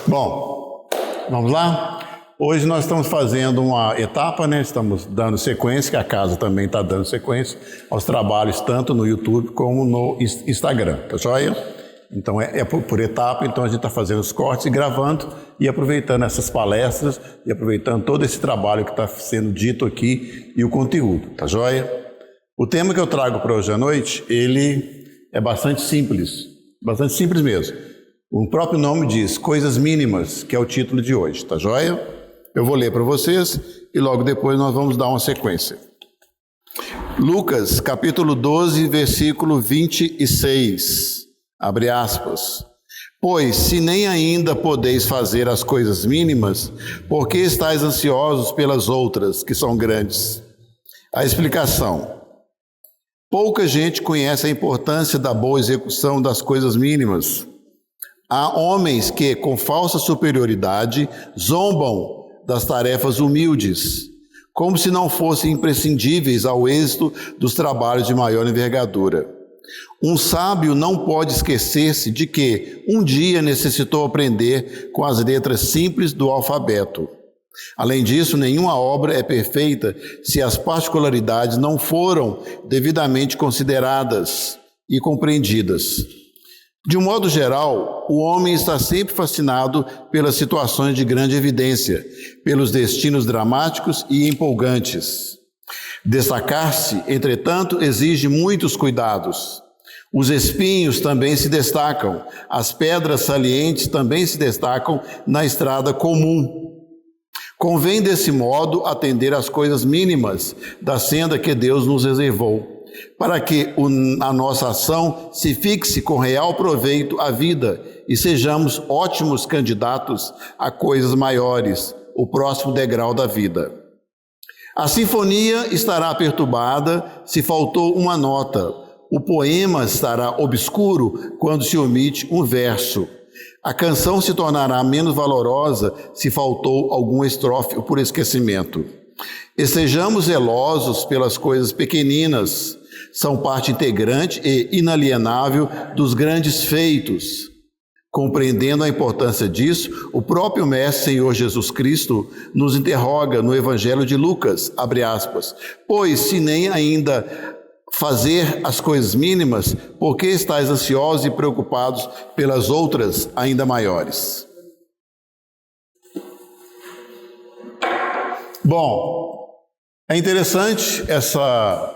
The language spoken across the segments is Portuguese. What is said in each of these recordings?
Bom, vamos lá? Hoje nós estamos fazendo uma etapa, né? Estamos dando sequência, que a casa também está dando sequência aos trabalhos, tanto no YouTube como no Instagram, tá joia? Então é por etapa, então a gente está fazendo os cortes e gravando e aproveitando essas palestras e aproveitando todo esse trabalho que está sendo dito aqui e o conteúdo, tá joia? O tema que eu trago para hoje à noite, ele é bastante simples mesmo. O próprio nome diz, coisas mínimas, que é o título de hoje, tá joia? Eu vou ler para vocês e logo depois nós vamos dar uma sequência. Lucas, capítulo 12, versículo 26, abre aspas. Pois, se nem ainda podeis fazer as coisas mínimas, por que estáis ansiosos pelas outras, que são grandes? A explicação. Pouca gente conhece a importância da boa execução das coisas mínimas. Há homens que, com falsa superioridade, zombam das tarefas humildes, como se não fossem imprescindíveis ao êxito dos trabalhos de maior envergadura. Um sábio não pode esquecer-se de que um dia necessitou aprender com as letras simples do alfabeto. Além disso, nenhuma obra é perfeita se as particularidades não foram devidamente consideradas e compreendidas. De um modo geral, o homem está sempre fascinado pelas situações de grande evidência, pelos destinos dramáticos e empolgantes. Destacar-se, entretanto, exige muitos cuidados. Os espinhos também se destacam, as pedras salientes também se destacam na estrada comum. Convém, desse modo, atender às coisas mínimas da senda que Deus nos reservou, para que a nossa ação se fixe com real proveito à vida e sejamos ótimos candidatos a coisas maiores, o próximo degrau da vida. A sinfonia estará perturbada se faltou uma nota, o poema estará obscuro quando se omite um verso. A canção se tornará menos valorosa se faltou algum estrofe por esquecimento. Estejamos zelosos pelas coisas pequeninas, são parte integrante e inalienável dos grandes feitos. Compreendendo a importância disso, o próprio Mestre Senhor Jesus Cristo nos interroga no Evangelho de Lucas, abre aspas, pois se nem ainda fazer as coisas mínimas, por que estáis ansiosos e preocupados pelas outras ainda maiores? Bom, é interessante essa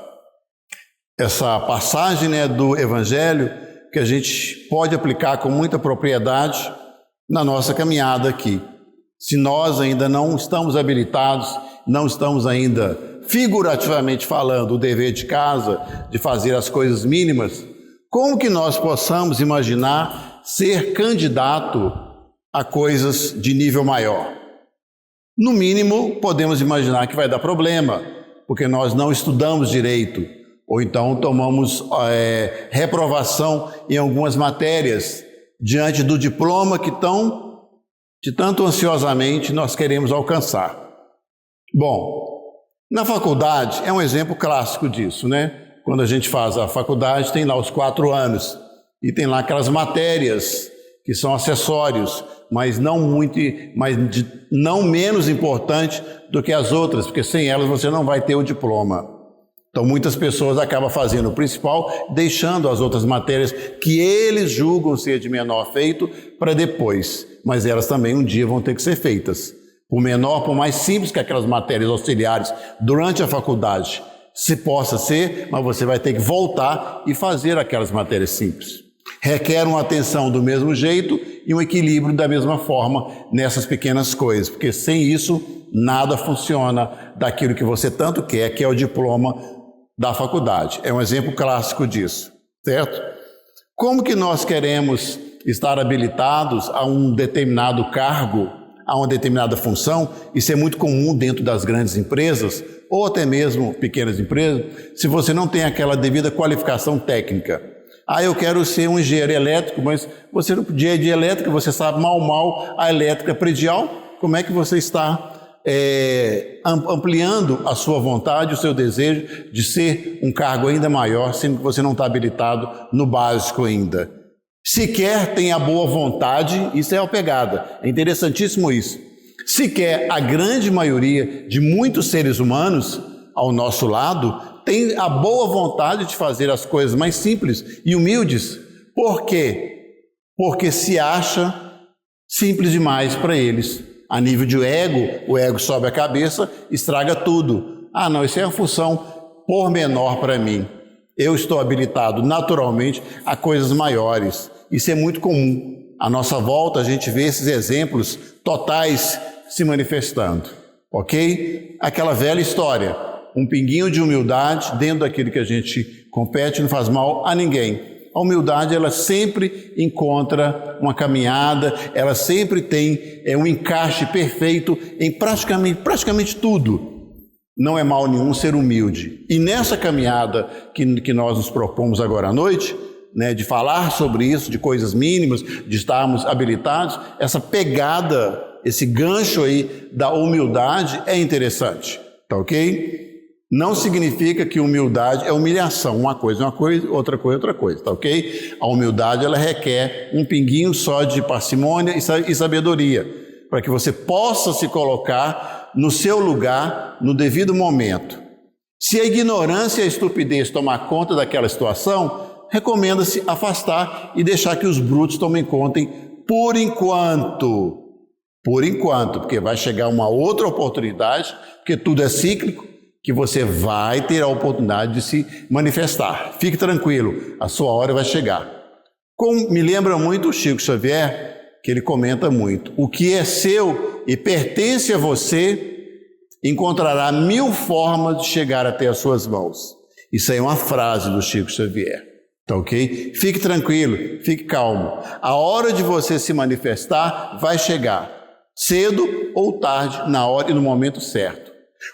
passagem, né, do Evangelho, que a gente pode aplicar com muita propriedade na nossa caminhada aqui. Se nós ainda não estamos habilitados, não estamos ainda, figurativamente falando, o dever de casa, de fazer as coisas mínimas, como que nós possamos imaginar ser candidato a coisas de nível maior? No mínimo, podemos imaginar que vai dar problema, porque nós não estudamos direito, ou então tomamos reprovação em algumas matérias, diante do diploma que de tanto ansiosamente nós queremos alcançar. Bom, na faculdade é um exemplo clássico disso, né? Quando a gente faz a faculdade, tem lá os 4 anos, e tem lá aquelas matérias que são acessórios, mas não menos importante do que as outras, porque sem elas você não vai ter o diploma. Então muitas pessoas acabam fazendo o principal, deixando as outras matérias que eles julgam ser de menor feito para depois, mas elas também um dia vão ter que ser feitas. Por mais simples que aquelas matérias auxiliares durante a faculdade se possa ser, mas você vai ter que voltar e fazer aquelas matérias simples. Requer uma atenção do mesmo jeito e um equilíbrio da mesma forma nessas pequenas coisas, porque sem isso nada funciona daquilo que você tanto quer, que é o diploma da faculdade. É um exemplo clássico disso, certo? Como que nós queremos estar habilitados a um determinado cargo, a uma determinada função? Isso é muito comum dentro das grandes empresas, ou até mesmo pequenas empresas, se você não tem aquela devida qualificação técnica. Eu quero ser um engenheiro elétrico, mas você no dia de elétrica, você sabe mal a elétrica predial, como é que você está ampliando a sua vontade, o seu desejo de ser um cargo ainda maior, sendo que você não está habilitado no básico ainda. Sequer tem a boa vontade, isso é a pegada, é interessantíssimo isso. Sequer a grande maioria de muitos seres humanos ao nosso lado tem a boa vontade de fazer as coisas mais simples e humildes. Por quê? Porque se acha simples demais para eles. A nível de ego, o ego sobe a cabeça, estraga tudo. Ah, não, isso é uma função pormenor para mim. Eu estou habilitado naturalmente a coisas maiores. Isso é muito comum. À nossa volta, a gente vê esses exemplos totais se manifestando. Ok? Aquela velha história. Um pinguinho de humildade dentro daquilo que a gente compete não faz mal a ninguém. A humildade, ela sempre encontra uma caminhada, ela sempre tem um encaixe perfeito em praticamente tudo. Não é mal nenhum ser humilde. E nessa caminhada que nós nos propomos agora à noite, né, de falar sobre isso, de coisas mínimas, de estarmos habilitados, essa pegada, esse gancho aí da humildade é interessante, tá ok? Não significa que humildade é humilhação, uma coisa, outra coisa, tá ok? A humildade, ela requer um pinguinho só de parcimônia e sabedoria, para que você possa se colocar no seu lugar no devido momento. Se a ignorância e a estupidez tomar conta daquela situação, recomenda-se afastar e deixar que os brutos tomem conta por enquanto, porque vai chegar uma outra oportunidade, porque tudo é cíclico, que você vai ter a oportunidade de se manifestar. Fique tranquilo, a sua hora vai chegar. Como me lembra muito o Chico Xavier, que ele comenta muito, o que é seu e pertence a você encontrará 1000 formas de chegar até as suas mãos. Isso aí é uma frase do Chico Xavier, tá ok? Fique tranquilo, fique calmo. A hora de você se manifestar vai chegar, cedo ou tarde, na hora e no momento certo.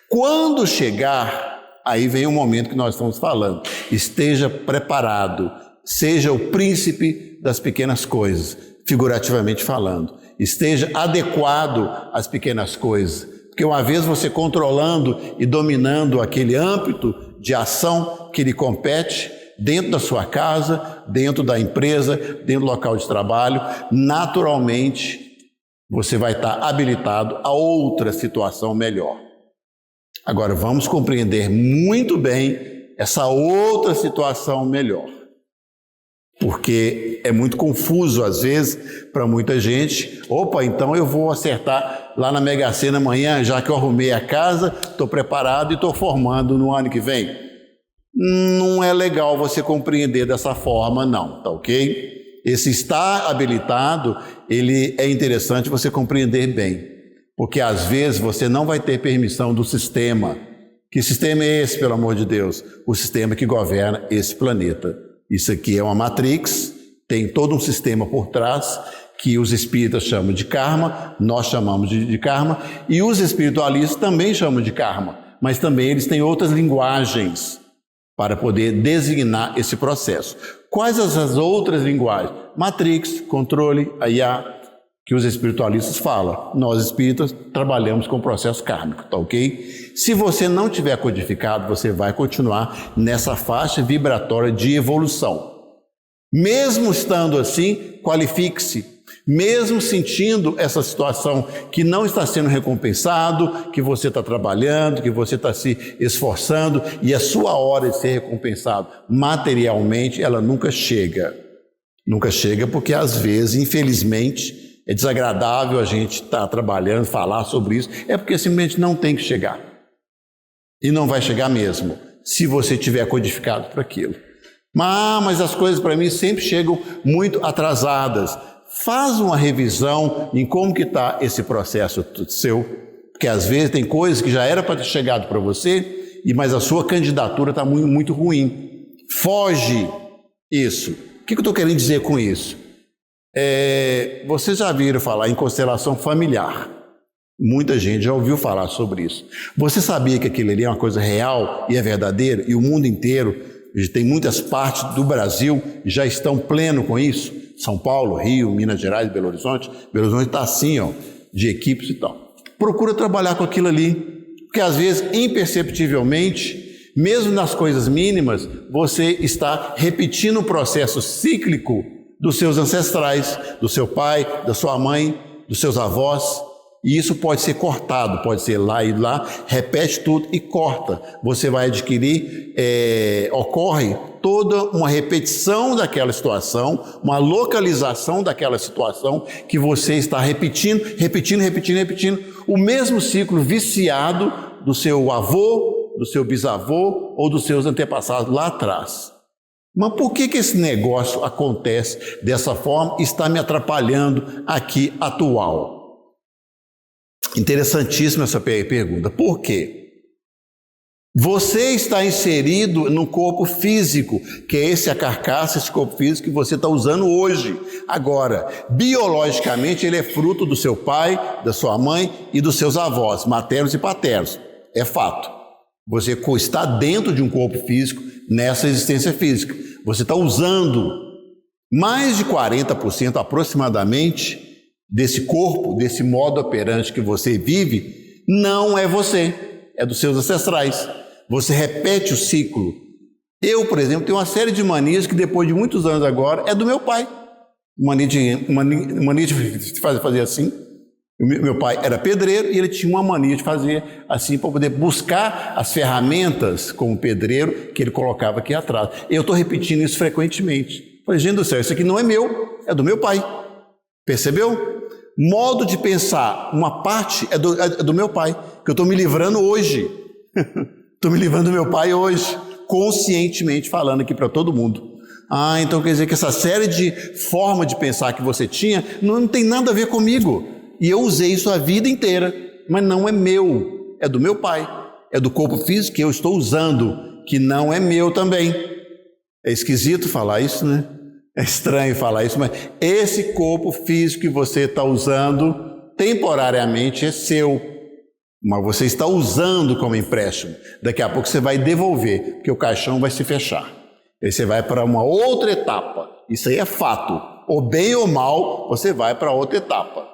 Quando chegar, aí vem o momento que nós estamos falando. Esteja preparado, seja o príncipe das pequenas coisas, figurativamente falando. Esteja adequado às pequenas coisas, porque uma vez você controlando e dominando aquele âmbito de ação que lhe compete, dentro da sua casa, dentro da empresa, dentro do local de trabalho, naturalmente você vai estar habilitado a outra situação melhor. Agora, vamos compreender muito bem essa outra situação melhor. Porque é muito confuso, às vezes, para muita gente. Opa, então eu vou acertar lá na Mega Sena amanhã, já que eu arrumei a casa, estou preparado e estou formando no ano que vem. Não é legal você compreender dessa forma, não, tá ok? Esse estar habilitado, ele é interessante você compreender bem. Porque às vezes você não vai ter permissão do sistema. Que sistema é esse, pelo amor de Deus? O sistema que governa esse planeta. Isso aqui é uma matrix, tem todo um sistema por trás, que os espíritas chamam de karma, nós chamamos de karma, e os espiritualistas também chamam de karma, mas também eles têm outras linguagens para poder designar esse processo. Quais as outras linguagens? Matrix, controle, IA, que os espiritualistas falam. Nós espíritas trabalhamos com o processo kármico, tá ok? Se você não tiver codificado, você vai continuar nessa faixa vibratória de evolução. Mesmo estando assim, qualifique-se. Mesmo sentindo essa situação que não está sendo recompensado, que você está trabalhando, que você está se esforçando e a sua hora de ser recompensado materialmente, ela nunca chega. Nunca chega porque às vezes, infelizmente, é desagradável a gente estar trabalhando, falar sobre isso, é porque simplesmente não tem que chegar. E não vai chegar mesmo, se você tiver codificado para aquilo. Mas as coisas para mim sempre chegam muito atrasadas. Faz uma revisão em como que está esse processo seu, porque às vezes tem coisas que já era para ter chegado para você, mas a sua candidatura está muito, muito ruim. Foge isso. O que eu estou querendo dizer com isso? Vocês já viram falar em constelação familiar. Muita gente já ouviu falar sobre isso. Você sabia que aquilo ali é uma coisa real e é verdadeira? E o mundo inteiro, tem muitas partes do Brasil já estão pleno com isso. São Paulo, Rio, Minas Gerais, Belo Horizonte. Belo Horizonte está assim, ó, de equipes e tal. Procura trabalhar com aquilo ali, porque às vezes, imperceptivelmente, mesmo nas coisas mínimas, você está repetindo o processo cíclico dos seus ancestrais, do seu pai, da sua mãe, dos seus avós. E isso pode ser cortado, pode ser lá e lá, repete tudo e corta. Você vai adquirir, ocorre toda uma repetição daquela situação, uma localização daquela situação que você está repetindo, o mesmo ciclo viciado do seu avô, do seu bisavô ou dos seus antepassados lá atrás. Mas por que esse negócio acontece dessa forma e está me atrapalhando aqui atual? Interessantíssima essa pergunta. Por quê? Você está inserido no corpo físico, que é a carcaça, esse corpo físico que você está usando hoje. Agora, biologicamente, ele é fruto do seu pai, da sua mãe e dos seus avós, maternos e paternos. É fato. Você está dentro de um corpo físico, nessa existência física. Você está usando mais de 40% aproximadamente desse corpo, desse modo operante que você vive, não é você, é dos seus ancestrais. Você repete o ciclo. Eu, por exemplo, tenho uma série de manias que depois de muitos anos agora é do meu pai. Mania de fazer assim. Meu pai era pedreiro e ele tinha uma mania de fazer assim para poder buscar as ferramentas como pedreiro que ele colocava aqui atrás. Eu estou repetindo isso frequentemente. Falei, gente do céu, isso aqui não é meu, é do meu pai. Percebeu? Modo de pensar, uma parte é do meu pai, que eu estou me livrando hoje. Estou me livrando do meu pai hoje, conscientemente falando aqui para todo mundo. Então quer dizer que essa série de forma de pensar que você tinha não tem nada a ver comigo. E eu usei isso a vida inteira, mas não é meu, é do meu pai, é do corpo físico que eu estou usando, que não é meu também. É esquisito falar isso, né? É estranho falar isso, mas esse corpo físico que você está usando temporariamente é seu, mas você está usando como empréstimo. Daqui a pouco você vai devolver, porque o caixão vai se fechar. Aí você vai para uma outra etapa. Isso aí é fato. Ou bem ou mal, você vai para outra etapa.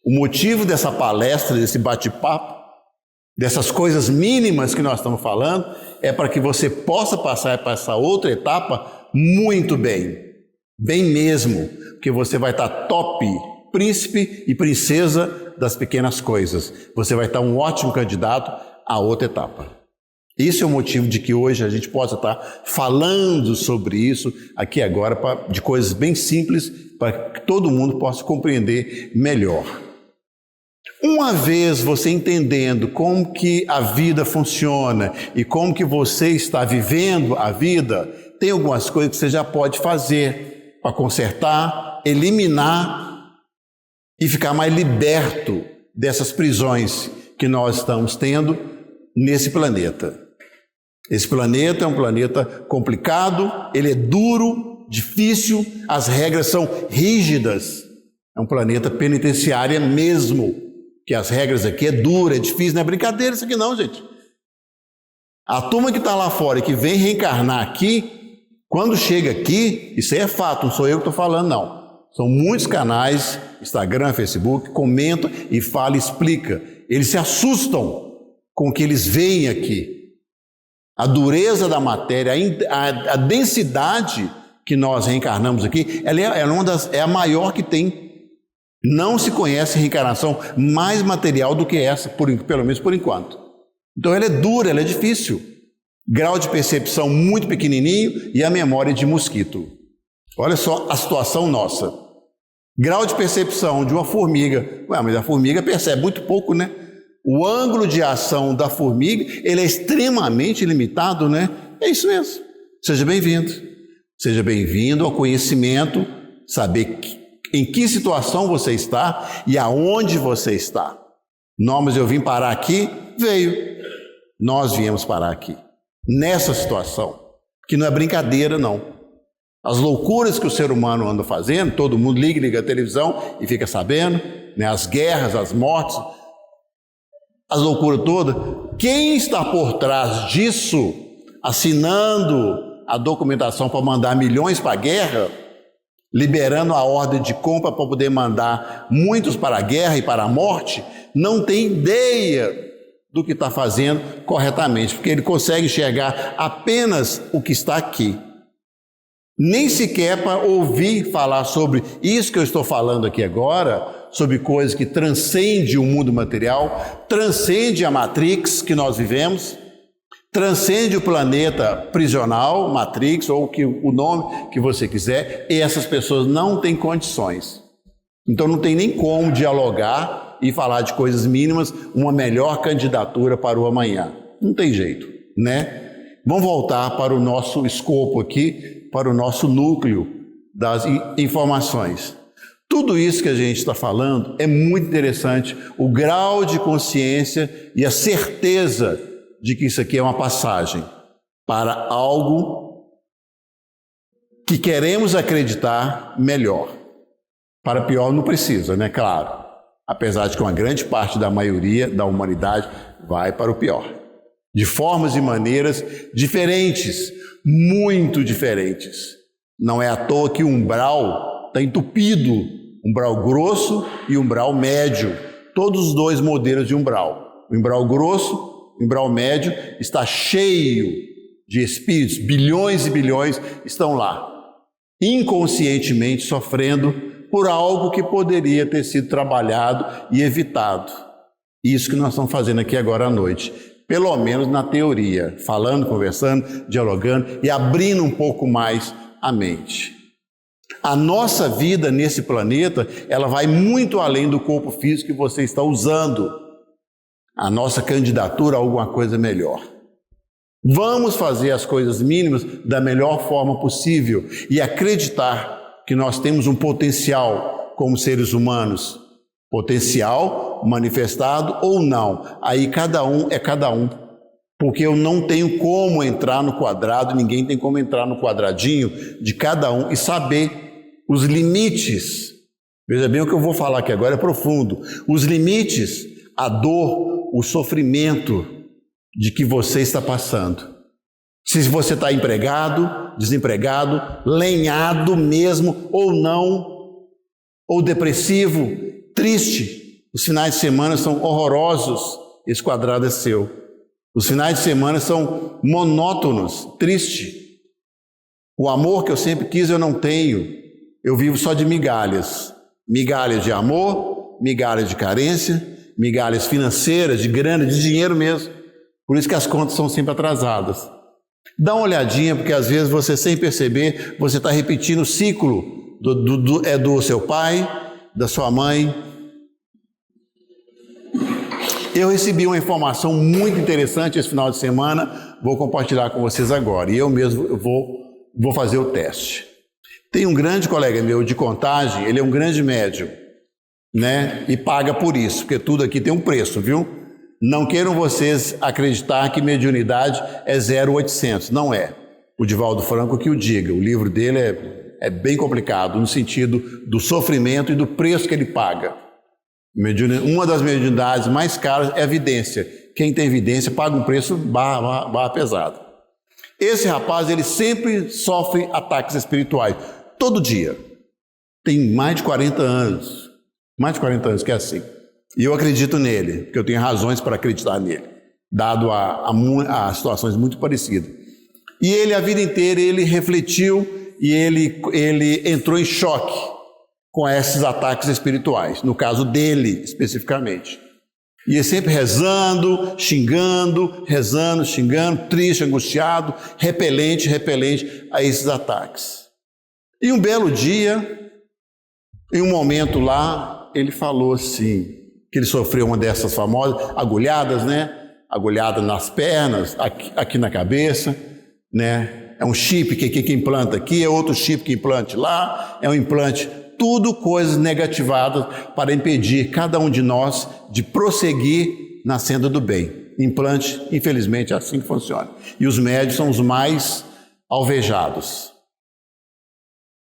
O motivo dessa palestra, desse bate-papo, dessas coisas mínimas que nós estamos falando, é para que você possa passar para essa outra etapa muito bem. Bem mesmo, porque você vai estar top, príncipe e princesa das pequenas coisas. Você vai estar um ótimo candidato à outra etapa. Esse é o motivo de que hoje a gente possa estar falando sobre isso aqui agora, de coisas bem simples, para que todo mundo possa compreender melhor. Uma vez você entendendo como que a vida funciona e como que você está vivendo a vida, tem algumas coisas que você já pode fazer para consertar, eliminar e ficar mais liberto dessas prisões que nós estamos tendo nesse planeta. Esse planeta é um planeta complicado, ele é duro, difícil, as regras são rígidas. É um planeta penitenciário mesmo, que as regras aqui é dura, é difícil, não é brincadeira isso aqui não, gente. A turma que está lá fora e que vem reencarnar aqui, quando chega aqui, isso aí é fato, não sou eu que estou falando, não. São muitos canais, Instagram, Facebook, comentam e falam e explicam. Eles se assustam com o que eles veem aqui. A dureza da matéria, a densidade que nós reencarnamos aqui, ela é a maior que tem. Não se conhece reencarnação mais material do que essa, pelo menos por enquanto. Então ela é dura, ela é difícil. Grau de percepção muito pequenininho e a memória de mosquito. Olha só a situação nossa. Grau de percepção de uma formiga. Mas a formiga percebe muito pouco, né? O ângulo de ação da formiga, ele é extremamente limitado, né? É isso mesmo. Seja bem-vindo. Seja bem-vindo ao conhecimento, saber em que situação você está e aonde você está. Mas eu vim parar aqui? Veio. Nós viemos parar aqui. Nessa situação, que não é brincadeira não. As loucuras que o ser humano anda fazendo, todo mundo liga a televisão e fica sabendo, né? As guerras, as mortes, as loucuras todas. Quem está por trás disso, assinando a documentação para mandar milhões para a guerra, liberando a ordem de compra para poder mandar muitos para a guerra e para a morte, não tem ideia do que está fazendo corretamente, porque ele consegue enxergar apenas o que está aqui. nem sequer para ouvir falar sobre isso que eu estou falando aqui agora, sobre coisas que transcendem o mundo material, transcende a Matrix que nós vivemos, transcende o planeta prisional, Matrix, ou o nome que você quiser, e essas pessoas não têm condições. Então não tem nem como dialogar e falar de coisas mínimas, uma melhor candidatura para o amanhã. Não tem jeito, né? Vamos voltar para o nosso escopo aqui, para o nosso núcleo das informações. Tudo isso que a gente está falando é muito interessante, o grau de consciência e a certeza de que isso aqui é uma passagem para algo que queremos acreditar melhor. Para pior não precisa, né? Claro. Apesar de que uma grande parte da maioria da humanidade vai para o pior. De formas e maneiras diferentes, muito diferentes. Não é à toa que o umbral está entupido, umbral grosso e umbral médio. Todos os dois modelos de umbral. O umbral grosso, o umbral médio está cheio de espíritos, bilhões e bilhões estão lá, inconscientemente sofrendo por algo que poderia ter sido trabalhado e evitado. Isso que nós estamos fazendo aqui agora à noite. Pelo menos na teoria, falando, conversando, dialogando e abrindo um pouco mais a mente. A nossa vida nesse planeta, ela vai muito além do corpo físico que você está usando. A nossa candidatura a alguma coisa melhor. Vamos fazer as coisas mínimas da melhor forma possível e acreditar que nós temos um potencial como seres humanos. Potencial manifestado ou não. Aí cada um é cada um. Porque eu não tenho como entrar no quadrado, ninguém tem como entrar no quadradinho de cada um e saber os limites. Veja bem, o que eu vou falar aqui agora é profundo. Os limites, a dor, o sofrimento de que você está passando. Se você está empregado, desempregado, lenhado mesmo ou não, ou depressivo, triste. Os finais de semana são horrorosos, esse quadrado é seu. Os finais de semana são monótonos, triste. O amor que eu sempre quis eu não tenho, eu vivo só de migalhas. Migalhas de amor, migalhas de carência, migalhas financeiras, de grana, de dinheiro mesmo. Por isso que as contas são sempre atrasadas. Dá uma olhadinha, porque às vezes você, sem perceber, você está repetindo o ciclo do seu pai, da sua mãe. Eu recebi uma informação muito interessante esse final de semana, vou compartilhar com vocês agora, e eu mesmo vou fazer o teste. Tem um grande colega meu de Contagem, ele é um grande médium, né? E paga por isso, porque tudo aqui tem um preço, viu? Não queiram vocês acreditar que mediunidade é 0,800, não é. O Divaldo Franco que o diga, o livro dele é bem complicado, no sentido do sofrimento e do preço que ele paga. Uma das mediunidades mais caras é a vidência. Quem tem vidência paga um preço barra pesado. Esse rapaz, ele sempre sofre ataques espirituais, todo dia. Tem mais de 40 anos que é assim. E eu acredito nele, porque eu tenho razões para acreditar nele, dado a situações muito parecidas. E ele, a vida inteira, ele refletiu e ele entrou em choque com esses ataques espirituais, no caso dele especificamente. E ele sempre rezando, xingando, triste, angustiado, repelente a esses ataques. E um belo dia, em um momento lá, ele falou assim, que ele sofreu uma dessas famosas agulhadas, né? Agulhada nas pernas, aqui na cabeça, né? É um chip que implanta aqui, é outro chip que implante lá, é um implante, tudo coisas negativadas para impedir cada um de nós de prosseguir na senda do bem. Implante, infelizmente, é assim que funciona. E os médios são os mais alvejados.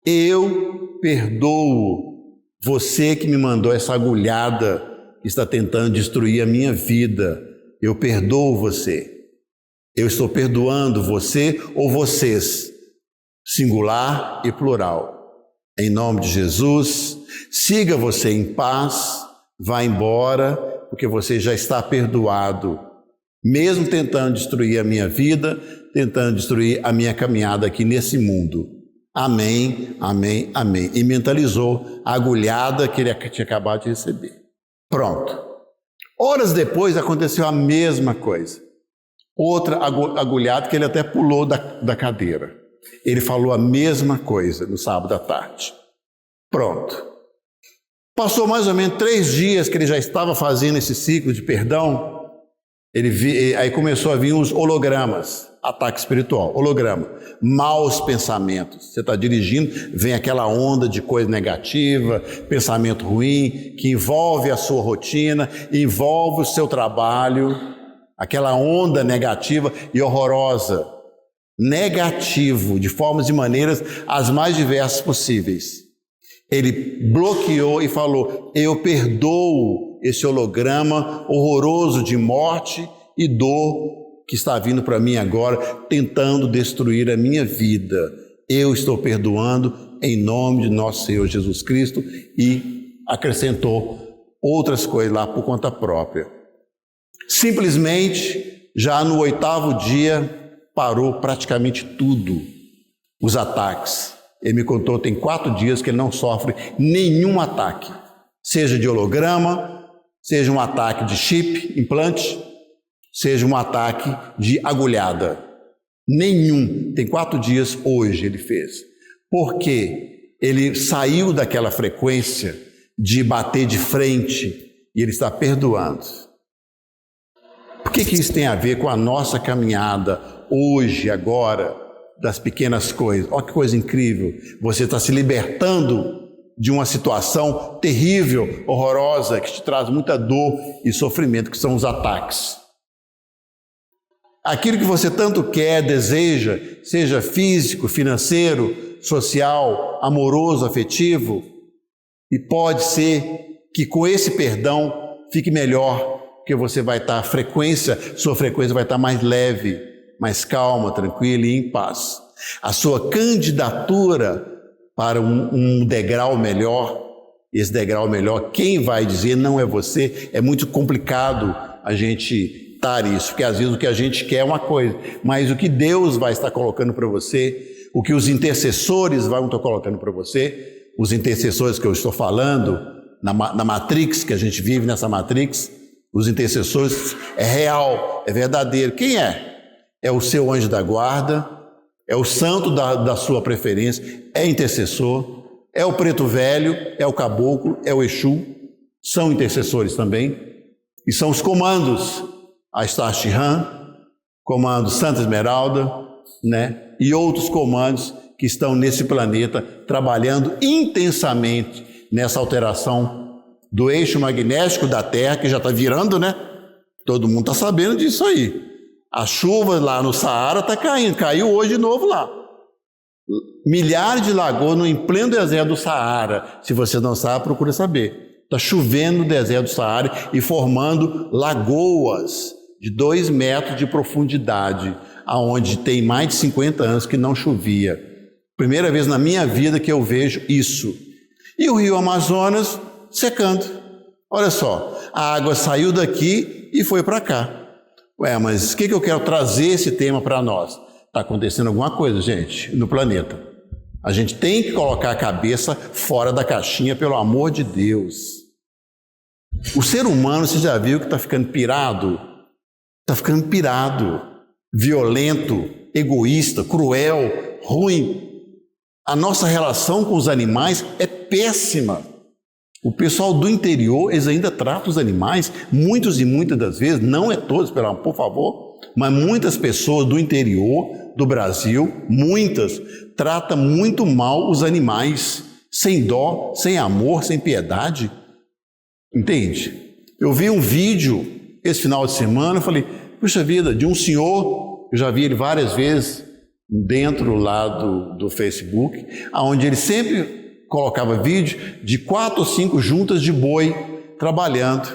Eu perdoo você que me mandou essa agulhada que está tentando destruir a minha vida. Eu perdoo você. Eu estou perdoando você ou vocês, singular e plural. Em nome de Jesus, siga você em paz, vá embora, porque você já está perdoado, mesmo tentando destruir a minha vida, tentando destruir a minha caminhada aqui nesse mundo. Amém, amém, amém. E mentalizou a agulhada que ele tinha acabado de receber. Pronto. Horas depois aconteceu a mesma coisa. Outra agulhada que ele até pulou da cadeira. Ele falou a mesma coisa no sábado à tarde. Pronto. Passou mais ou menos 3 dias que ele já estava fazendo esse ciclo de perdão. Aí começou a vir os hologramas, ataque espiritual, holograma, maus pensamentos. Você está dirigindo, vem aquela onda de coisa negativa, pensamento ruim, que envolve a sua rotina, envolve o seu trabalho, aquela onda negativa e horrorosa. Negativo, de formas e maneiras as mais diversas possíveis. Ele bloqueou e falou: eu perdoo esse holograma horroroso de morte e dor que está vindo para mim agora, tentando destruir a minha vida. Eu estou perdoando em nome de nosso Senhor Jesus Cristo, e acrescentou outras coisas lá por conta própria. Simplesmente, já no 8º dia, parou praticamente tudo, os ataques. Ele me contou, tem 4 dias que ele não sofre nenhum ataque, seja de holograma, seja um ataque de chip, implante, seja um ataque de agulhada. Nenhum. Tem 4 dias hoje ele fez. Porque ele saiu daquela frequência de bater de frente e ele está perdoando. Por que isso tem a ver com a nossa caminhada hoje, agora, das pequenas coisas? Olha que coisa incrível. Você está se libertando de uma situação terrível, horrorosa, que te traz muita dor e sofrimento, que são os ataques. Aquilo que você tanto quer, deseja, seja físico, financeiro, social, amoroso, afetivo, e pode ser que com esse perdão fique melhor, porque você vai estar, sua frequência vai estar mais leve, mais calma, tranquila e em paz. A sua candidatura para um degrau melhor, esse degrau melhor, quem vai dizer não é você. É muito complicado a gente dar isso, porque às vezes o que a gente quer é uma coisa, mas o que Deus vai estar colocando para você, o que os intercessores vão estar colocando para você, os intercessores que eu estou falando, na Matrix, que a gente vive nessa Matrix, os intercessores, é real, é verdadeiro. Quem é? É o seu anjo da guarda, é o santo da sua preferência, é intercessor, é o preto velho, é o caboclo, é o Exu, são intercessores também, e são os comandos, a Star Shihan, comando Santa Esmeralda, né? E outros comandos que estão nesse planeta trabalhando intensamente nessa alteração do eixo magnético da Terra, que já está virando, né? Todo mundo está sabendo disso aí. A chuva lá no Saara está caindo, caiu hoje de novo lá. Milhares de lagoas em pleno deserto do Saara. Se você não sabe, procura saber. Está chovendo no deserto do Saara e formando lagoas de 2 metros de profundidade, aonde tem mais de 50 anos que não chovia. Primeira vez na minha vida que eu vejo isso. E o rio Amazonas secando. Olha só, a água saiu daqui e foi para cá. Ué, mas o que eu quero trazer esse tema para nós? Está acontecendo alguma coisa, gente, no planeta. A gente tem que colocar a cabeça fora da caixinha, pelo amor de Deus. O ser humano, você já viu que está ficando pirado? Está ficando pirado, violento, egoísta, cruel, ruim. A nossa relação com os animais é péssima. O pessoal do interior, eles ainda tratam os animais, muitos e muitas das vezes, não é todos, por favor, mas muitas pessoas do interior do Brasil, muitas, tratam muito mal os animais, sem dó, sem amor, sem piedade. Entende? Eu vi um vídeo esse final de semana, eu falei, puxa vida, de um senhor, eu já vi ele várias vezes dentro lá do Facebook, onde ele sempre colocava vídeo de 4 ou 5 juntas de boi trabalhando.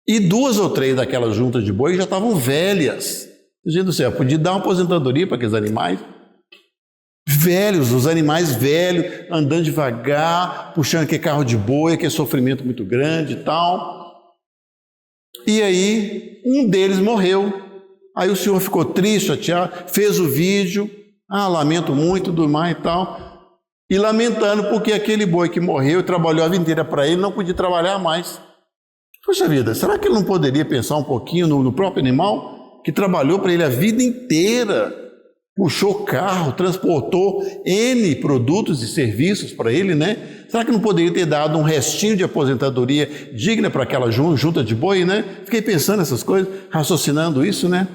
E 2 ou 3 daquelas juntas de boi já estavam velhas. Gente do céu, podia dar uma aposentadoria para aqueles animais. Velhos, os animais velhos, andando devagar, puxando aquele carro de boi, aquele sofrimento muito grande e tal. E aí, um deles morreu. Aí o senhor ficou triste, chateado, fez o vídeo, Ah, lamento muito, tudo mais e tal. E lamentando porque aquele boi que morreu e trabalhou a vida inteira para ele não podia trabalhar mais. Poxa vida, será que ele não poderia pensar um pouquinho no próprio animal que trabalhou para ele a vida inteira? Puxou carro, transportou N produtos e serviços para ele, né? Será que não poderia ter dado um restinho de aposentadoria digna para aquela junta de boi, né? Fiquei pensando nessas coisas, raciocinando isso, né?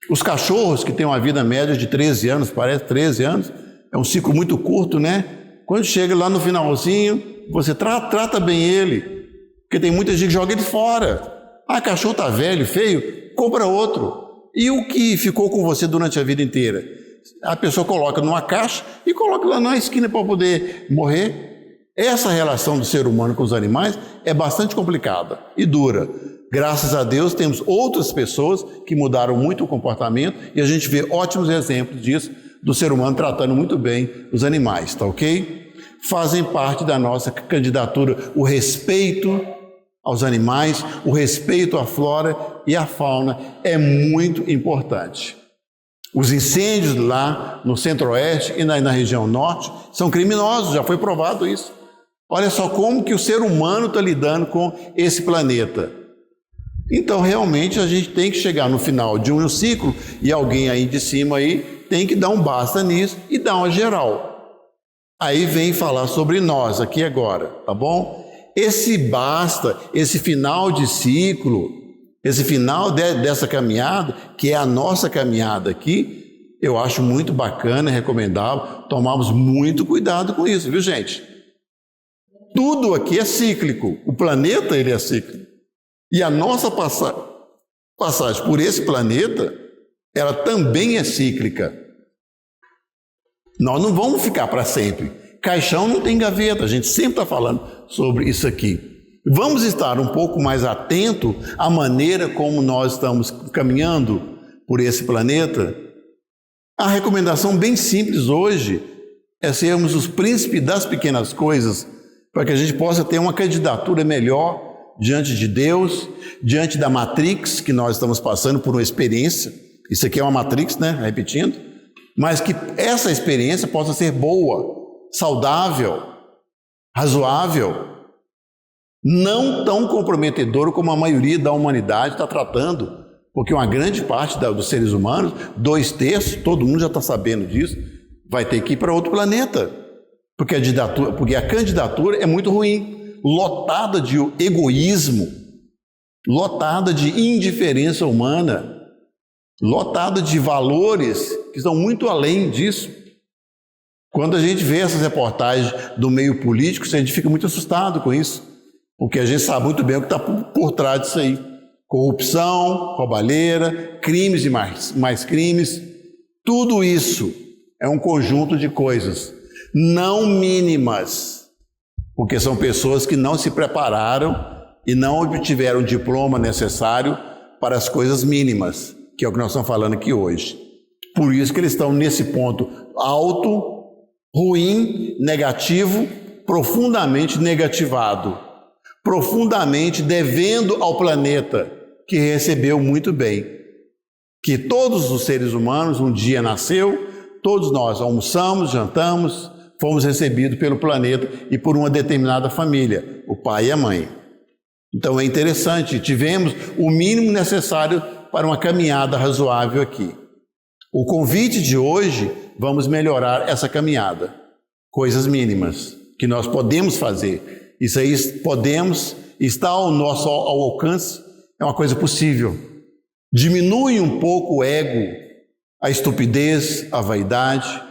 Os cachorros que têm uma vida média de 13 anos, parece 13 anos, é um ciclo muito curto, né? Quando chega lá no finalzinho, você trata bem ele, porque tem muita gente que joga ele fora. Ah, cachorro tá velho, feio, compra outro. E o que ficou com você durante a vida inteira? A pessoa coloca numa caixa e coloca lá na esquina para poder morrer. Essa relação do ser humano com os animais é bastante complicada e dura. Graças a Deus temos outras pessoas que mudaram muito o comportamento e a gente vê ótimos exemplos disso, do ser humano tratando muito bem os animais, tá ok? Fazem parte da nossa candidatura o respeito aos animais, o respeito à flora e à fauna é muito importante. Os incêndios lá no centro-oeste e na região norte são criminosos, já foi provado isso. Olha só como que o ser humano está lidando com esse planeta. Então, realmente, a gente tem que chegar no final de um ciclo e alguém aí de cima aí tem que dar um basta nisso e dar uma geral. Aí vem falar sobre nós aqui agora, tá bom? Esse basta, esse final de ciclo, esse final dessa caminhada, que é a nossa caminhada aqui, eu acho muito bacana e recomendável tomarmos muito cuidado com isso, viu, gente? Tudo aqui é cíclico, o planeta ele é cíclico. E a nossa passagem por esse planeta, ela também é cíclica. Nós não vamos ficar para sempre. Caixão não tem gaveta, a gente sempre está falando sobre isso aqui. Vamos estar um pouco mais atento à maneira como nós estamos caminhando por esse planeta. A recomendação bem simples hoje é sermos os príncipes das pequenas coisas, para que a gente possa ter uma candidatura melhor diante de Deus, diante da Matrix, que nós estamos passando por uma experiência. Isso aqui é uma Matrix, né? Repetindo. Mas que essa experiência possa ser boa, saudável, razoável, não tão comprometedora como a maioria da humanidade está tratando, porque uma grande parte dos seres humanos, 2/3, todo mundo já está sabendo disso, vai ter que ir para outro planeta, porque a candidatura é muito ruim, lotada de egoísmo, lotada de indiferença humana, lotada de valores que estão muito além disso. Quando a gente vê essas reportagens do meio político, a gente fica muito assustado com isso, porque a gente sabe muito bem o que está por trás disso aí. Corrupção, roubalheira, crimes e mais crimes, tudo isso é um conjunto de coisas, não mínimas, porque são pessoas que não se prepararam e não obtiveram o diploma necessário para as coisas mínimas, que é o que nós estamos falando aqui hoje. Por isso que eles estão nesse ponto alto, ruim, negativo, profundamente negativado, profundamente devendo ao planeta, que recebeu muito bem. Que todos os seres humanos um dia nasceu, todos nós almoçamos, jantamos, fomos recebidos pelo planeta e por uma determinada família, o pai e a mãe. Então é interessante, tivemos o mínimo necessário para uma caminhada razoável aqui. O convite de hoje, vamos melhorar essa caminhada. Coisas mínimas que nós podemos fazer. Isso aí podemos, está ao nosso alcance, é uma coisa possível. Diminui um pouco o ego, a estupidez, a vaidade,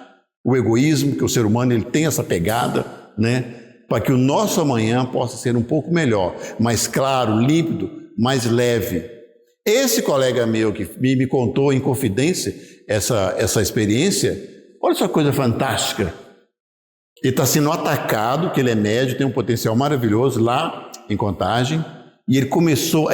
o egoísmo, que o ser humano ele tem essa pegada, né? Para que o nosso amanhã possa ser um pouco melhor, mais claro, límpido, mais leve. Esse colega meu que me contou em confidência essa experiência, olha essa coisa fantástica. Ele está sendo atacado, que ele é médico, tem um potencial maravilhoso lá em Contagem, e ele começou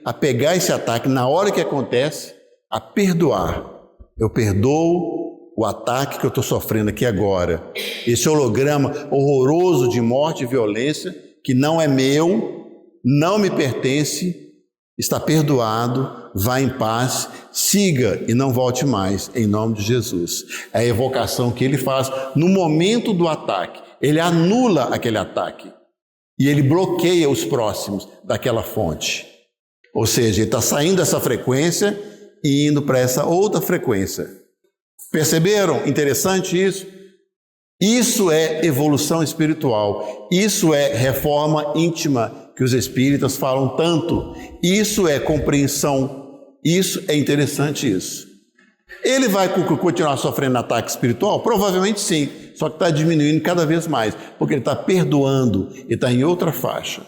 a pegar esse ataque na hora que acontece, a perdoar. Eu perdoo o ataque que eu estou sofrendo aqui agora. Esse holograma horroroso de morte e violência, que não é meu, não me pertence, está perdoado, vá em paz, siga e não volte mais, em nome de Jesus. É a evocação que ele faz no momento do ataque. Ele anula aquele ataque e ele bloqueia os próximos daquela fonte. Ou seja, ele está saindo dessa frequência e indo para essa outra frequência. Perceberam? Interessante isso? Isso é evolução espiritual. Isso é reforma íntima que os espíritas falam tanto. Isso é compreensão. Isso é interessante isso. Ele vai continuar sofrendo ataque espiritual? Provavelmente sim, só que está diminuindo cada vez mais, porque ele está perdoando, ele está em outra faixa.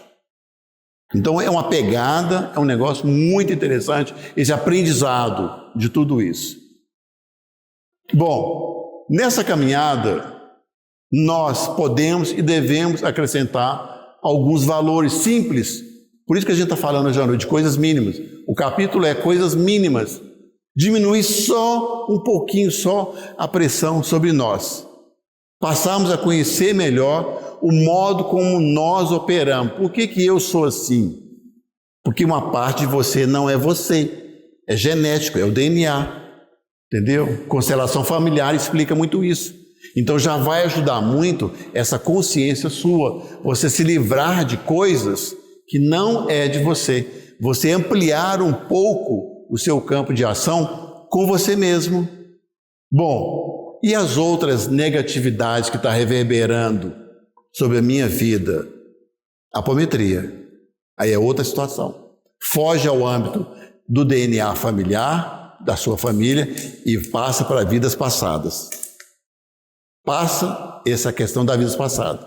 Então é uma pegada, é um negócio muito interessante, esse aprendizado de tudo isso. Bom, nessa caminhada, nós podemos e devemos acrescentar alguns valores simples. Por isso que a gente está falando hoje à noite de coisas mínimas. O capítulo é coisas mínimas. Diminuir só um pouquinho só a pressão sobre nós. Passamos a conhecer melhor o modo como nós operamos. Por que eu sou assim? Porque uma parte de você não é você. É genético, é o DNA. Entendeu? Constelação familiar explica muito isso. Então já vai ajudar muito essa consciência sua. Você se livrar de coisas que não é de você. Você ampliar um pouco o seu campo de ação com você mesmo. Bom, e as outras negatividades que está reverberando sobre a minha vida? Apometria. Aí é outra situação. Foge ao âmbito do DNA familiar, da sua família, e passa para vidas passadas. Passa essa questão das vidas passadas.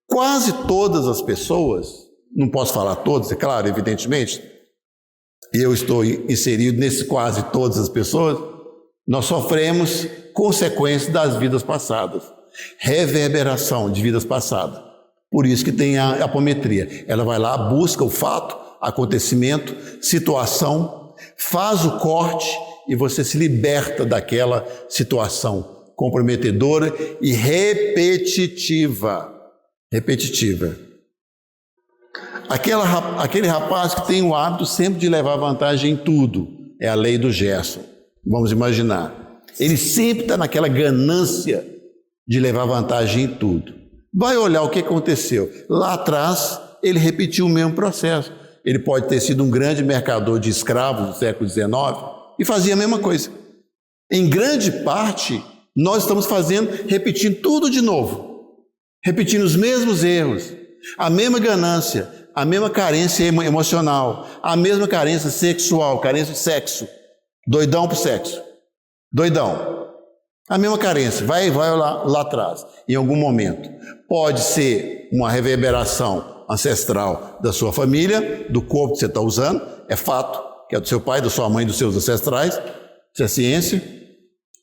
Quase todas as pessoas, não posso falar todas, é claro, evidentemente, eu estou inserido nesse quase todas as pessoas, nós sofremos consequências das vidas passadas, reverberação de vidas passadas. Por isso que tem a apometria. Ela vai lá, busca o fato, acontecimento, situação, faz o corte e você se liberta daquela situação comprometedora e repetitiva. Aquele rapaz que tem o hábito sempre de levar vantagem em tudo, é a lei do Gerson. Vamos imaginar. Ele sempre está naquela ganância de levar vantagem em tudo. Vai olhar o que aconteceu. Lá atrás, ele repetiu o mesmo processo. Ele pode ter sido um grande mercador de escravos do século XIX e fazia a mesma coisa. Em grande parte, nós estamos repetindo tudo de novo. Repetindo os mesmos erros, a mesma ganância, a mesma carência emocional, a mesma carência sexual, carência de sexo. Doidão pro sexo. Doidão. A mesma carência. Vai lá atrás, em algum momento. Pode ser uma reverberação ancestral da sua família, do corpo que você está usando, é fato, que é do seu pai, da sua mãe, dos seus ancestrais, isso é ciência.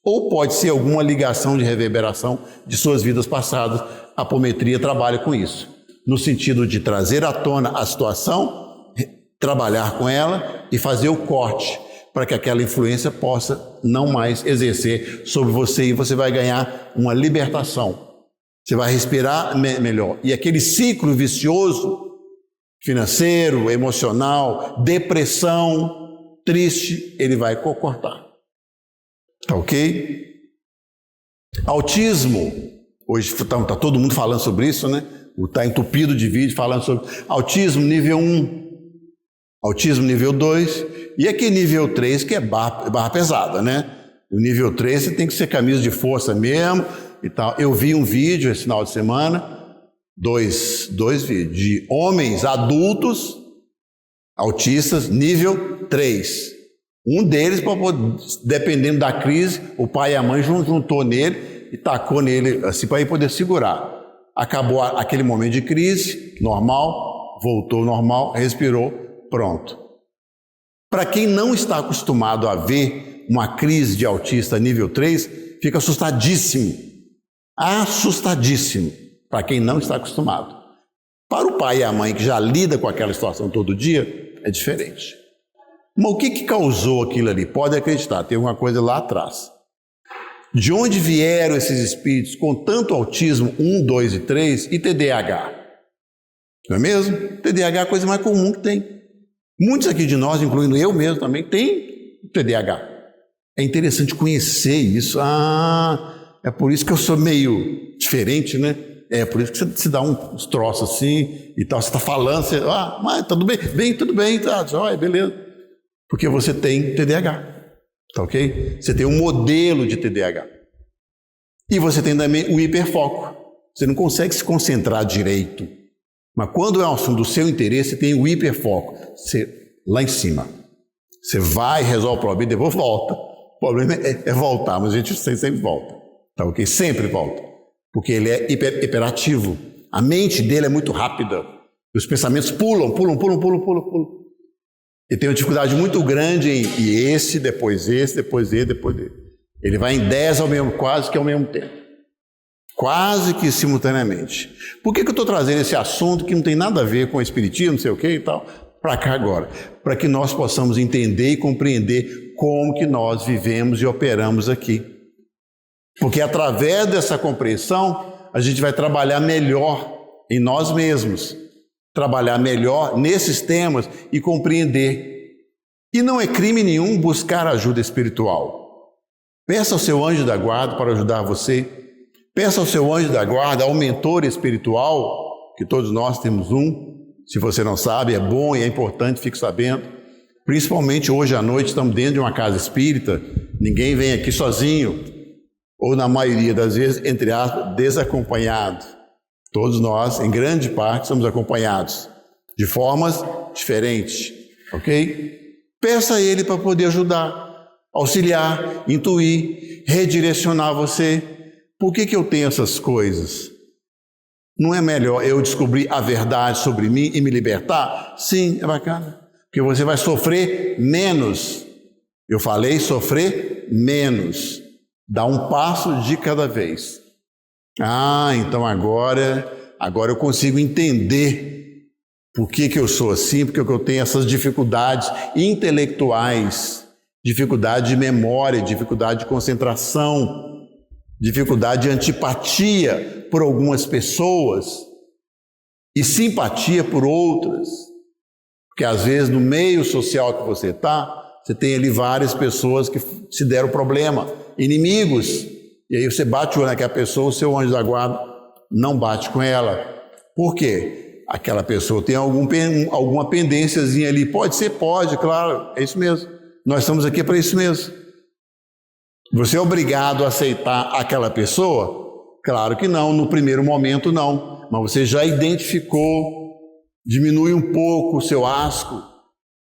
Ou pode ser alguma ligação de reverberação de suas vidas passadas. A apometria trabalha com isso, no sentido de trazer à tona a situação, trabalhar com ela e fazer o corte, para que aquela influência possa não mais exercer sobre você e você vai ganhar uma libertação. Você vai respirar melhor. E aquele ciclo vicioso, financeiro, emocional, depressão, triste, ele vai cortar. Tá ok? Autismo. Hoje está todo mundo falando sobre isso, né? Está entupido de vídeo falando sobre autismo nível 1, autismo nível 2 e aqui nível 3 que é barra pesada, né? O nível 3 você tem que ser camisa de força mesmo e tal. Eu vi um vídeo esse final de semana, dois vídeos de homens adultos autistas nível 3. Um deles, dependendo da crise, o pai e a mãe juntou nele e tacou nele assim para ele poder segurar. Acabou aquele momento de crise, normal, voltou normal, respirou, pronto. Para quem não está acostumado a ver uma crise de autista nível 3, fica assustadíssimo. Assustadíssimo, para quem não está acostumado. Para o pai e a mãe que já lida com aquela situação todo dia, é diferente. Mas o que causou aquilo ali? Pode acreditar, tem alguma coisa lá atrás. De onde vieram esses espíritos com tanto autismo 1, 2 e 3 e TDAH? Não é mesmo? TDAH é a coisa mais comum que tem. Muitos aqui de nós, incluindo eu mesmo também, tem TDAH. É interessante conhecer isso. É por isso que eu sou meio diferente, né? É por isso que você se dá uns troços assim e tal. Você está falando, mas tudo bem, tudo bem, tá, beleza. Porque você tem TDAH, tá ok? Você tem um modelo de TDAH. E você tem também o hiperfoco. Você não consegue se concentrar direito. Mas quando é um assunto do seu interesse, você tem o hiperfoco. Você, lá em cima. Você vai, resolve o problema e depois volta. O problema é voltar, mas a gente sempre volta. Tá ok? Sempre volta. Porque ele é hiperativo. A mente dele é muito rápida. Os pensamentos pulam. Ele tem uma dificuldade muito grande em esse, depois esse, depois esse, depois esse. Ele vai em 10 quase que ao mesmo tempo. Quase que simultaneamente. Por que eu estou trazendo esse assunto que não tem nada a ver com o espiritismo, não sei o que e tal, para cá agora? Para que nós possamos entender e compreender como que nós vivemos e operamos aqui. Porque através dessa compreensão, a gente vai trabalhar melhor em nós mesmos, trabalhar melhor nesses temas e compreender. E não é crime nenhum buscar ajuda espiritual. Peça ao seu anjo da guarda para ajudar você. Peça ao seu anjo da guarda, ao mentor espiritual, que todos nós temos um. Se você não sabe, é bom e é importante, fique sabendo. Principalmente hoje à noite, estamos dentro de uma casa espírita, ninguém vem aqui sozinho, ou na maioria das vezes, entre aspas, desacompanhado. Todos nós, em grande parte, somos acompanhados, de formas diferentes, ok? Peça a ele para poder ajudar, auxiliar, intuir, redirecionar você. Por que eu tenho essas coisas? Não é melhor eu descobrir a verdade sobre mim e me libertar? Sim, é bacana. Porque você vai sofrer menos. Eu falei sofrer menos. Dá um passo de cada vez. Então agora eu consigo entender por que eu sou assim, porque eu tenho essas dificuldades intelectuais, dificuldade de memória, dificuldade de concentração, dificuldade de antipatia por algumas pessoas e simpatia por outras. Porque às vezes no meio social que você está, você tem ali várias pessoas que se deram problema, inimigos. E aí você bate o olho naquela pessoa, o seu anjo da guarda não bate com ela. Por quê? Aquela pessoa tem alguma pendênciazinha ali. Pode ser, pode, claro, é isso mesmo. Nós estamos aqui para isso mesmo. Você é obrigado a aceitar aquela pessoa? Claro que não, no primeiro momento não. Mas você já identificou, diminui um pouco o seu asco,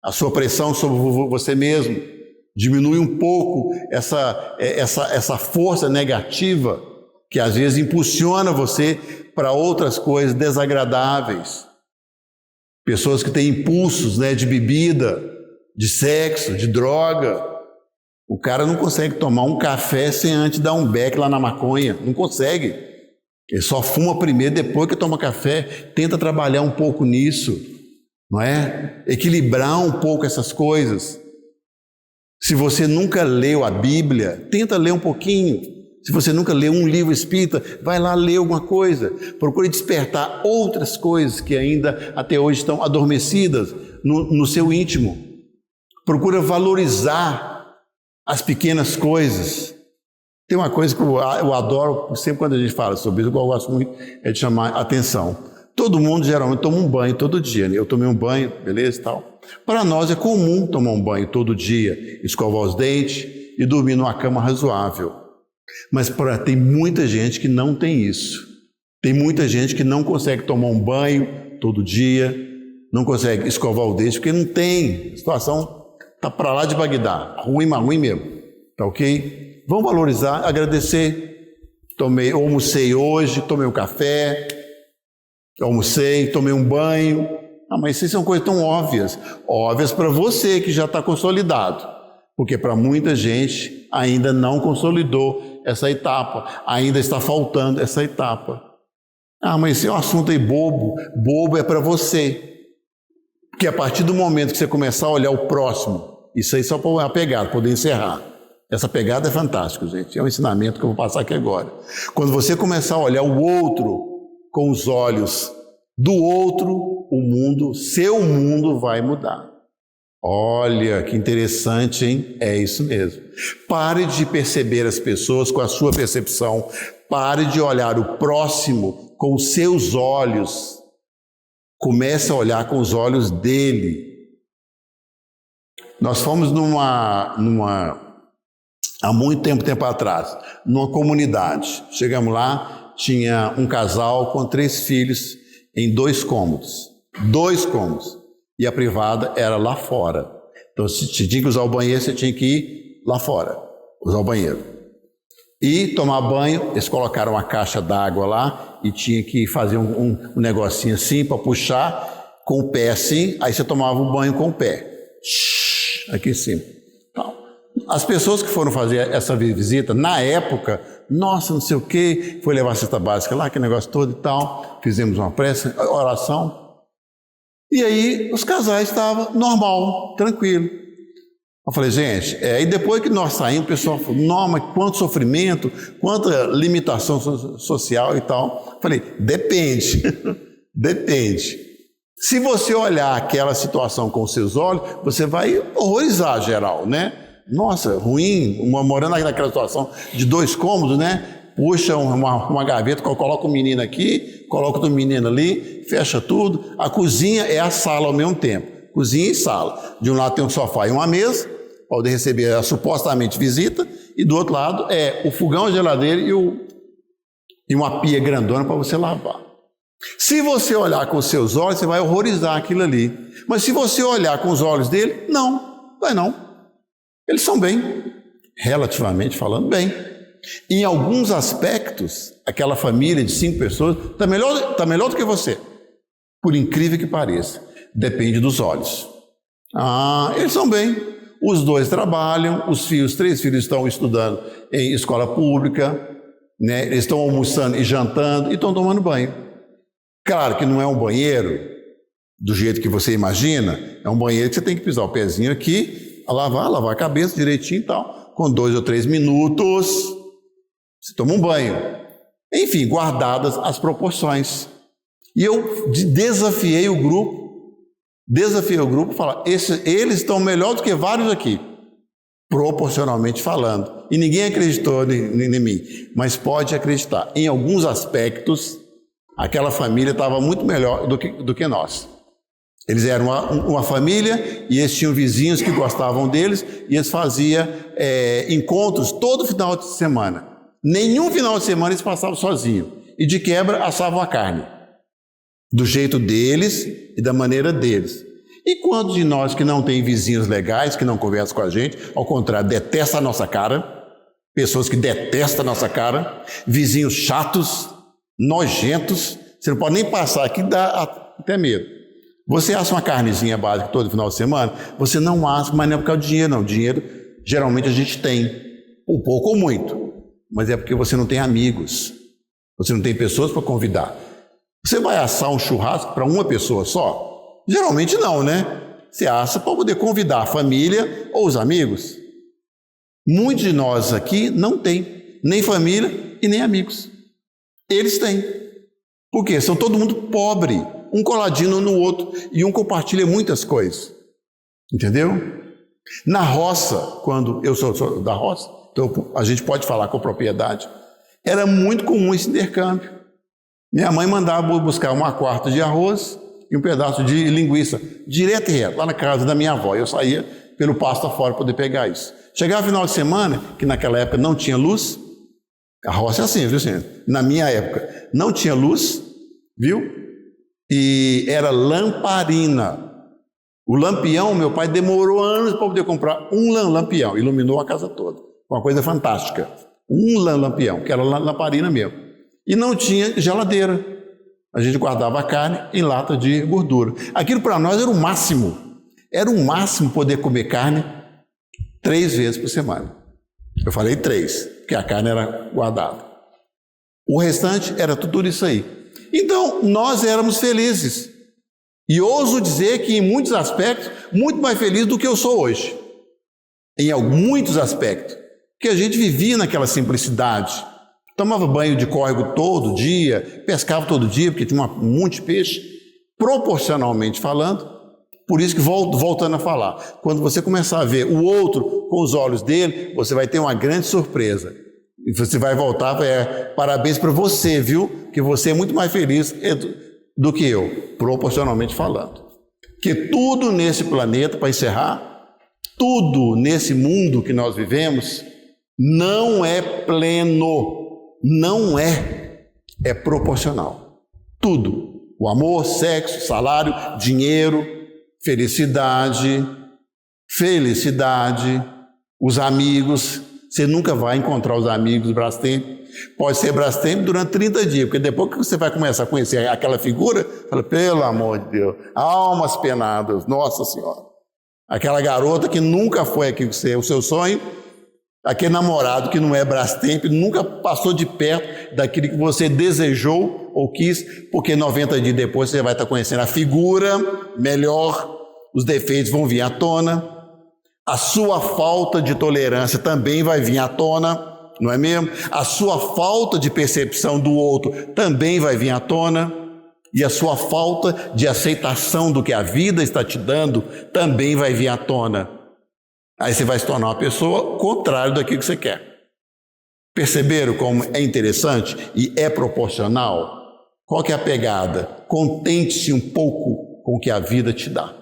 a sua pressão sobre você mesmo. Diminui um pouco essa força negativa que às vezes impulsiona você para outras coisas desagradáveis. Pessoas que têm impulsos, de bebida, de sexo, de droga. O cara não consegue tomar um café sem antes dar um beck lá na maconha. Não consegue. Ele só fuma primeiro, depois que toma café. Tenta trabalhar um pouco nisso, não é? Equilibrar um pouco essas coisas. Se você nunca leu a Bíblia, tenta ler um pouquinho. Se você nunca leu um livro espírita, vai lá ler alguma coisa. Procure despertar outras coisas que ainda até hoje estão adormecidas no seu íntimo. Procura valorizar as pequenas coisas. Tem uma coisa que eu adoro, sempre quando a gente fala sobre isso, que eu gosto muito, é de chamar a atenção. Todo mundo geralmente toma um banho todo dia, né? Eu tomei um banho, beleza e tal. Para nós é comum tomar um banho todo dia, escovar os dentes e dormir numa cama razoável. Mas tem muita gente que não tem isso. Tem muita gente que não consegue tomar um banho todo dia, não consegue escovar o dente, porque não tem. A situação está para lá de Bagdá, ruim, mas ruim mesmo. Tá ok? Vamos valorizar, agradecer. Almocei hoje, tomei um café, almocei, tomei um banho. Mas isso são coisas tão óbvias. Óbvias para você que já está consolidado. Porque para muita gente ainda não consolidou essa etapa. Ainda está faltando essa etapa. Mas esse é um assunto aí bobo. Bobo é para você. Porque a partir do momento que você começar a olhar o próximo, isso aí só para uma pegada, poder encerrar. Essa pegada é fantástica, gente. É um ensinamento que eu vou passar aqui agora. Quando você começar a olhar o outro com os olhos do outro, seu mundo vai mudar. Olha, que interessante, hein? É isso mesmo. Pare de perceber as pessoas com a sua percepção. Pare de olhar o próximo com os seus olhos. Comece a olhar com os olhos dele. Nós fomos há muito tempo atrás, numa comunidade. Chegamos lá, tinha um casal com 3 filhos em 2 cômodos. 2 cômodos. E a privada era lá fora. Então, se tinha que usar o banheiro, você tinha que ir lá fora, usar o banheiro. E tomar banho, eles colocaram uma caixa d'água lá e tinha que fazer um negocinho assim para puxar com o pé assim, aí você tomava o banho com o pé. Aqui em cima. Então, as pessoas que foram fazer essa visita, na época, nossa, não sei o que, foi levar a cesta básica lá, aquele negócio todo e tal, fizemos uma prece, oração. E aí os casais estavam normal, tranquilo. Eu falei, gente, e depois que nós saímos, o pessoal falou, não, mas quanto sofrimento, quanta limitação social e tal. Eu falei, depende, depende. Se você olhar aquela situação com os seus olhos, você vai horrorizar geral, né? Nossa, ruim, morando naquela situação de 2 cômodos, né? Puxa uma gaveta, coloca o menino aqui, coloca o menino ali, fecha tudo. A cozinha é a sala ao mesmo tempo. Cozinha e sala. De um lado tem um sofá e uma mesa, pode receber a supostamente visita, e do outro lado é o fogão, a geladeira e uma pia grandona para você lavar. Se você olhar com os seus olhos, você vai horrorizar aquilo ali. Mas se você olhar com os olhos dele, não, vai não. Eles são bem, relativamente falando, bem. Em alguns aspectos, aquela família de 5 pessoas está melhor do que você. Por incrível que pareça. Depende dos olhos. Eles são bem. Os 2 trabalham, os 3 filhos estão estudando em escola pública, né? Eles estão almoçando e jantando e estão tomando banho. Claro que não é um banheiro do jeito que você imagina, é um banheiro que você tem que pisar o pezinho aqui, lavar a cabeça direitinho e tal. Com 2 ou 3 minutos, você toma um banho. Enfim, guardadas as proporções. E eu desafiei o grupo a falar, eles estão melhor do que vários aqui, proporcionalmente falando. E ninguém acreditou em mim, mas pode acreditar. Em alguns aspectos, aquela família estava muito melhor do que nós. Eles eram uma família e eles tinham vizinhos que gostavam deles e eles faziam encontros todo final de semana. Nenhum final de semana eles passavam sozinhos. E de quebra assavam a carne. Do jeito deles e da maneira deles. E quantos de nós que não tem vizinhos legais, que não conversam com a gente, ao contrário, detestam a nossa cara, pessoas que detestam a nossa cara, vizinhos chatos, nojentos, você não pode nem passar aqui, dá até medo. Você assa uma carnezinha básica todo final de semana, você não assa, mas não é por causa do dinheiro, não. Dinheiro, geralmente a gente tem, um pouco ou muito, mas é porque você não tem amigos, você não tem pessoas para convidar. Você vai assar um churrasco para uma pessoa só? Geralmente não, né? Você assa para poder convidar a família ou os amigos. Muitos de nós aqui não têm nem família e nem amigos. Eles têm. Por quê? São todo mundo pobre, um coladinho no outro, e um compartilha muitas coisas. Entendeu? Na roça, quando eu sou da roça, então a gente pode falar com propriedade, era muito comum esse intercâmbio. Minha mãe mandava buscar 1/4 de arroz e um pedaço de linguiça, direto e reto, lá na casa da minha avó. Eu saía pelo pasto afora para poder pegar isso. Chegava final de semana, que naquela época não tinha luz, a roça é assim, viu, senhor? Na minha época não tinha luz, viu? E era lamparina. O lampião, meu pai demorou anos para poder comprar um lampião, iluminou a casa toda. Uma coisa fantástica. Um lampião, que era lamparina mesmo. E não tinha geladeira. A gente guardava a carne em lata de gordura. Aquilo para nós era o máximo. Era o máximo poder comer carne 3 vezes por semana. Eu falei 3, porque a carne era guardada. O restante era tudo isso aí. Então, nós éramos felizes. E ouso dizer que em muitos aspectos, muito mais feliz do que eu sou hoje. Em muitos aspectos. Porque a gente vivia naquela simplicidade. Tomava banho de córrego todo dia, pescava todo dia, porque tinha um monte de peixe. Proporcionalmente falando, Por isso que, voltando a falar, quando você começar a ver o outro com os olhos dele, você vai ter uma grande surpresa. E você vai voltar, parabéns para você, viu? Que você é muito mais feliz do que eu, proporcionalmente falando. Que tudo nesse planeta, para encerrar, tudo nesse mundo que nós vivemos, não é pleno, não é proporcional. Tudo, o amor, sexo, salário, dinheiro, felicidade, os amigos. Você nunca vai encontrar os amigos Brastemp. Pode ser Brastemp durante 30 dias, porque depois que você vai começar a conhecer aquela figura, fala, pelo amor de Deus, almas penadas, Nossa Senhora. Aquela garota que nunca foi aquilo que é o seu sonho, aquele namorado que não é Brastemp, nunca passou de perto daquilo que você desejou ou quis, porque 90 dias depois você vai estar conhecendo a figura melhor, os defeitos vão vir à tona, a sua falta de tolerância também vai vir à tona, não é mesmo? A sua falta de percepção do outro também vai vir à tona, e a sua falta de aceitação do que a vida está te dando também vai vir à tona. Aí você vai se tornar uma pessoa contrária daquilo que você quer. Perceberam como é interessante e é proporcional? Qual que é a pegada? Contente-se um pouco com o que a vida te dá.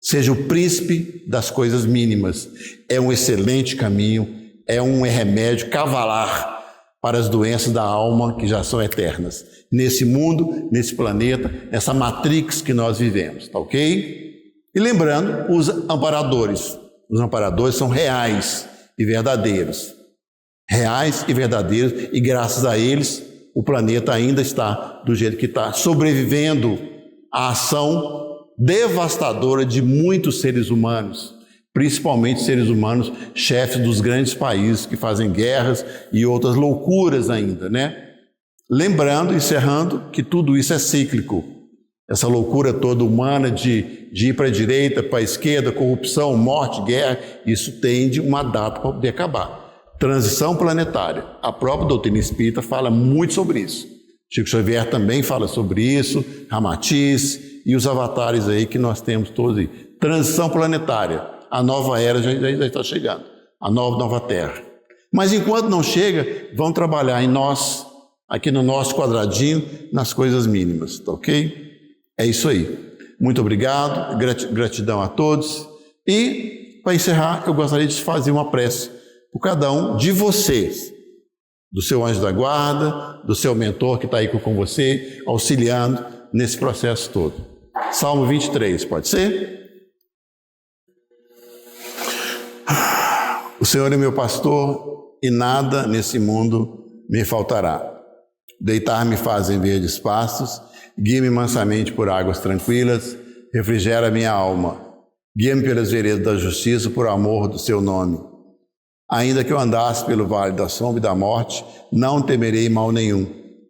Seja o príncipe das coisas mínimas. É um excelente caminho, é um remédio cavalar para as doenças da alma que já são eternas. Nesse mundo, nesse planeta, nessa matrix que nós vivemos, tá ok? E lembrando, os amparadores. Os amparadores são reais e verdadeiros. Reais e verdadeiros, e graças a eles, o planeta ainda está do jeito que está, sobrevivendo à ação devastadora de muitos seres humanos, principalmente seres humanos chefes dos grandes países que fazem guerras e outras loucuras ainda, né? Lembrando, encerrando, que tudo isso é cíclico. Essa loucura toda humana de ir para a direita, para a esquerda, corrupção, morte, guerra, isso tem uma data para poder acabar. Transição planetária. A própria doutrina espírita fala muito sobre isso. Chico Xavier também fala sobre isso, Ramatiz e os avatares aí que nós temos todos aí. Transição planetária. A nova era já está chegando. A nova Terra. Mas enquanto não chega, vamos trabalhar em nós, aqui no nosso quadradinho, nas coisas mínimas, tá ok? É isso aí. Muito obrigado, gratidão a todos. E, para encerrar, eu gostaria de fazer uma prece por cada um de vocês, do seu anjo da guarda, do seu mentor que está aí com você, auxiliando nesse processo todo. Salmo 23, pode ser? O Senhor é meu pastor e nada nesse mundo me faltará. Deitar-me faz em verdes pastos, guia-me mansamente por águas tranquilas, refrigera minha alma. Guia-me pelas veredas da justiça por amor do seu nome. Ainda que eu andasse pelo vale da sombra e da morte, não temerei mal nenhum,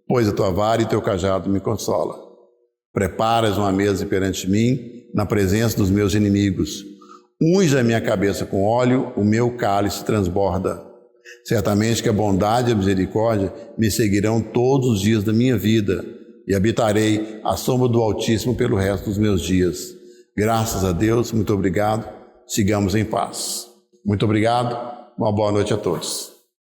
pois a tua vara e teu cajado me consola. Preparas uma mesa perante mim, na presença dos meus inimigos. Unge a minha cabeça com óleo, o meu cálice transborda. Certamente que a bondade e a misericórdia me seguirão todos os dias da minha vida, e habitarei à sombra do Altíssimo pelo resto dos meus dias. Graças a Deus, muito obrigado. Sigamos em paz. Muito obrigado. Uma boa noite a todos.